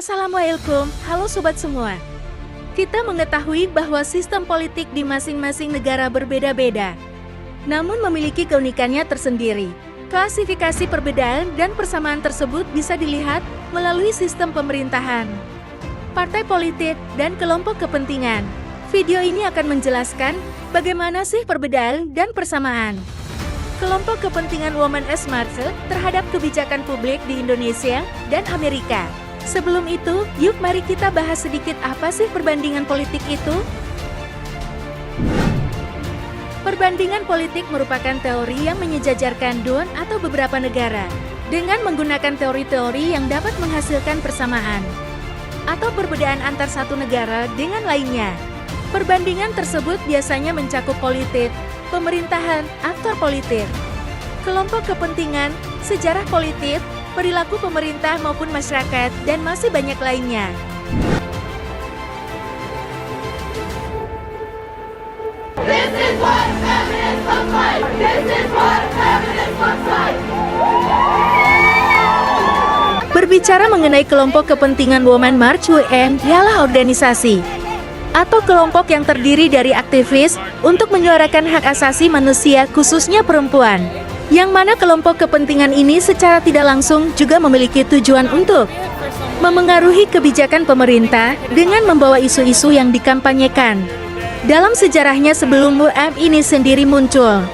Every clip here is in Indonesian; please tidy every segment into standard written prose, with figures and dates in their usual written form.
Assalamualaikum, halo sobat semua. Kita mengetahui bahwa sistem politik di masing-masing negara berbeda-beda, namun memiliki keunikannya tersendiri. Klasifikasi perbedaan dan persamaan tersebut bisa dilihat melalui sistem pemerintahan, partai politik, dan kelompok kepentingan. Video ini akan menjelaskan bagaimana sih perbedaan dan persamaan kelompok kepentingan Women as March terhadap kebijakan publik di Indonesia dan Amerika. Sebelum itu, yuk mari kita bahas sedikit apa sih perbandingan politik itu. Perbandingan politik merupakan teori yang menyejajarkan dua atau beberapa negara dengan menggunakan teori-teori yang dapat menghasilkan persamaan atau perbedaan antar satu negara dengan lainnya. Perbandingan tersebut biasanya mencakup politik, pemerintahan, aktor politik, kelompok kepentingan, sejarah politik, perilaku pemerintah maupun masyarakat, dan masih banyak lainnya. This is what feminists look like. This is what feminists look like. Berbicara mengenai kelompok kepentingan Women March WM ialah organisasi atau kelompok yang terdiri dari aktivis untuk menyuarakan hak asasi manusia khususnya perempuan, yang mana kelompok kepentingan ini secara tidak langsung juga memiliki tujuan untuk memengaruhi kebijakan pemerintah dengan membawa isu-isu yang dikampanyekan. Dalam sejarahnya sebelum WM ini sendiri muncul,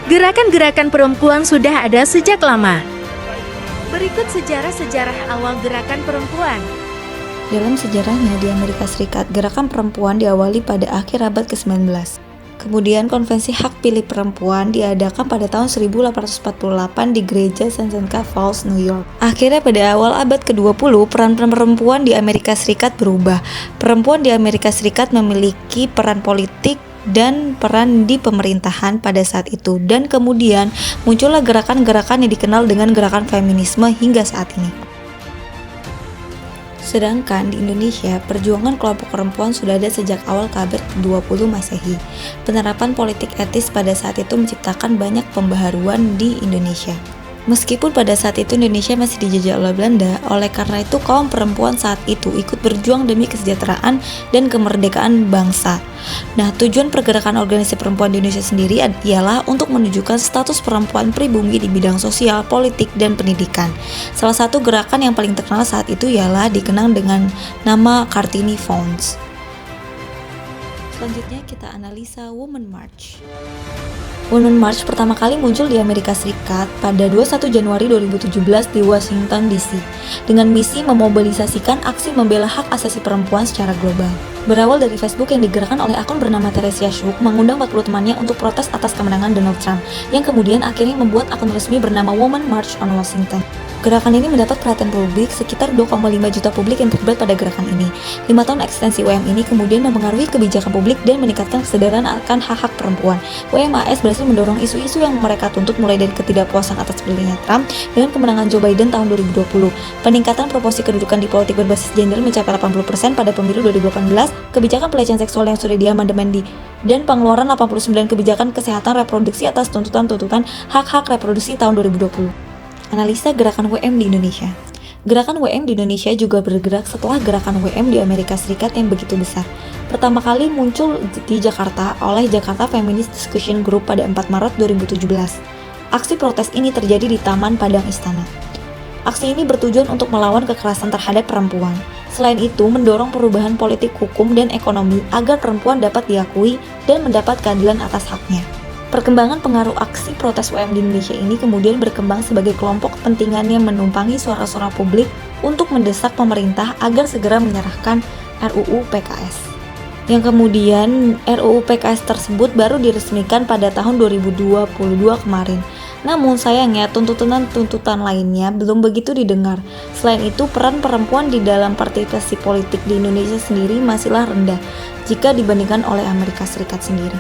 gerakan-gerakan perempuan sudah ada sejak lama. Berikut sejarah-sejarah awal gerakan perempuan. Dalam sejarahnya di Amerika Serikat, gerakan perempuan diawali pada akhir abad ke-19. Kemudian konvensi hak pilih perempuan diadakan pada tahun 1848 di gereja Seneca Falls, New York. Akhirnya pada awal abad ke-20, peran perempuan di Amerika Serikat berubah. Perempuan di Amerika Serikat memiliki peran politik dan peran di pemerintahan pada saat itu. Dan kemudian muncullah gerakan-gerakan yang dikenal dengan gerakan feminisme hingga saat ini. Sedangkan di Indonesia, perjuangan kelompok perempuan sudah ada sejak awal abad ke-20 Masehi. Penerapan politik etis pada saat itu menciptakan banyak pembaharuan di Indonesia. Meskipun pada saat itu Indonesia masih dijajah oleh Belanda, oleh karena itu kaum perempuan saat itu ikut berjuang demi kesejahteraan dan kemerdekaan bangsa. Nah, tujuan pergerakan organisasi perempuan di Indonesia sendiri ialah untuk menunjukkan status perempuan pribumi di bidang sosial, politik, dan pendidikan. Salah satu gerakan yang paling terkenal saat itu ialah dikenang dengan nama Kartini Fonds. Selanjutnya kita analisa Women March. Women March pertama kali muncul di Amerika Serikat pada 21 Januari 2017 di Washington DC dengan misi memobilisasikan aksi membela hak asasi perempuan secara global. Berawal dari Facebook yang digerakkan oleh akun bernama Theresia Shook mengundang 40 temannya untuk protes atas kemenangan Donald Trump, yang kemudian akhirnya membuat akun resmi bernama Women March on Washington. Gerakan ini mendapat perhatian publik, sekitar 2,5 juta publik yang terlibat pada gerakan ini. 5 tahun eksistensi WM ini kemudian mempengaruhi kebijakan publik dan meningkatkan kesadaran akan hak-hak perempuan. WMAS berhasil mendorong isu-isu yang mereka tuntut, mulai dari ketidakpuasan atas pilihannya Trump dengan kemenangan Joe Biden tahun 2020, peningkatan proporsi kedudukan di politik berbasis gender mencapai 80% pada pemilu 2018, kebijakan pelecehan seksual yang sudah diamandemen dan pengeluaran 89 kebijakan kesehatan reproduksi atas tuntutan-tuntutan hak-hak reproduksi tahun 2020. Analisa gerakan WM di Indonesia. Gerakan WM di Indonesia juga bergerak setelah gerakan WM di Amerika Serikat yang begitu besar. Pertama kali muncul di Jakarta oleh Jakarta Feminist Discussion Group pada 4 Maret 2017. Aksi protes ini terjadi di Taman Padang Istana. Aksi ini bertujuan untuk melawan kekerasan terhadap perempuan. Selain itu, mendorong perubahan politik, hukum, dan ekonomi agar perempuan dapat diakui dan mendapat keadilan atas haknya. Perkembangan pengaruh aksi protes WM di Indonesia ini kemudian berkembang sebagai kelompok kepentingan yang menumpangi suara-suara publik untuk mendesak pemerintah agar segera menyerahkan RUU PKS. Yang kemudian RUU PKS tersebut baru diresmikan pada tahun 2022 kemarin. Namun sayangnya tuntutan lainnya belum begitu didengar. Selain itu, peran perempuan di dalam partisipasi politik di Indonesia sendiri masihlah rendah jika dibandingkan oleh Amerika Serikat sendiri.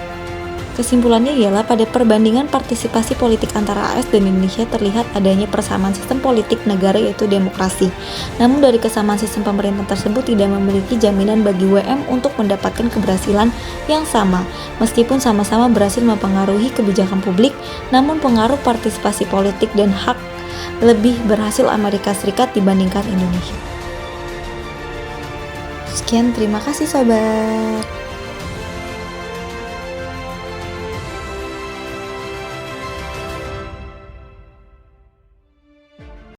Kesimpulannya ialah pada perbandingan partisipasi politik antara AS dan Indonesia terlihat adanya persamaan sistem politik negara, yaitu demokrasi. Namun dari kesamaan sistem pemerintahan tersebut tidak memiliki jaminan bagi WM untuk mendapatkan keberhasilan yang sama. Meskipun sama-sama berhasil mempengaruhi kebijakan publik, namun pengaruh partisipasi politik dan hak lebih berhasil Amerika Serikat dibandingkan Indonesia. Sekian, terima kasih sobat.